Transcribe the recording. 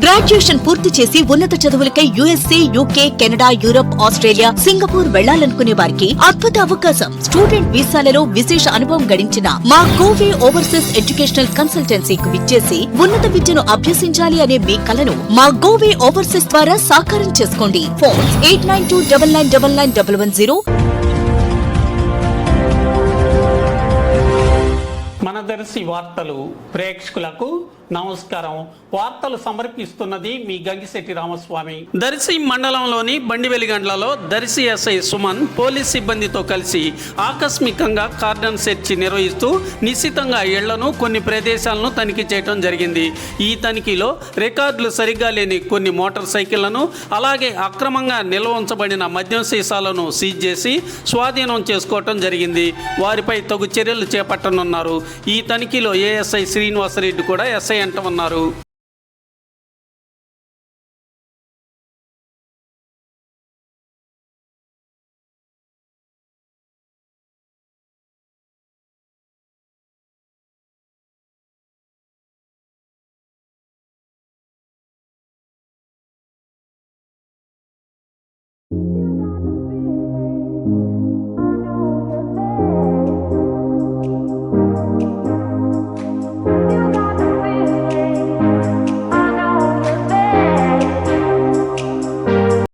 Graduation పూర్తి చేసి ఉన్నత చదువులకై USA, UK, Canada, Europe, Australia, Singapore వెళ్లాలనుకునే వారికి అద్భుత అవకాశం. స్టూడెంట్ వీసాలలో విశేష అనుభవం గడించిన మా గోవే ఓవర్సీస్ ఎడ్యుకేషనల్ కన్సల్టెన్సీకి విచ్చేసి ఉన్నత విద్యను అభ్యసించాలి అనే మీ కలను మా గోవే ఓవర్సీస్ ద్వారా సాకారం చేసుకోండి. ఫోన్ 8929991110. మన దర్శి వార్తలు ప్రేక్షకులకు నమస్కారం. వార్తలు సమర్పిస్తున్నది మీ గంగిశెట్టి రామస్వామి. దర్శి మండలంలోని బండివెలిగండ్లలో దర్శి ఎస్ఐ సుమన్ పోలీస్ సిబ్బందితో కలిసి ఆకస్మికంగా కార్డన్ సెర్చ్ నిర్వహిస్తూ నిశ్చితంగా ఇళ్లను, కొన్ని ప్రదేశాలను తనిఖీ చేయడం జరిగింది. ఈ తనిఖీలో రికార్డులు సరిగ్గా లేని కొన్ని మోటార్ సైకిళ్లను, అలాగే అక్రమంగా నిల్వ ఉంచబడిన మద్యం సీసాలను సీజ్ చేసి స్వాధీనం చేసుకోవటం జరిగింది. వారిపై తగు చర్యలు చేపట్టనున్నారు. ఈ తనిఖీలో ఏఎస్ఐ శ్రీనివాసరెడ్డి కూడా ఎస్ఐ అంటమన్నారు.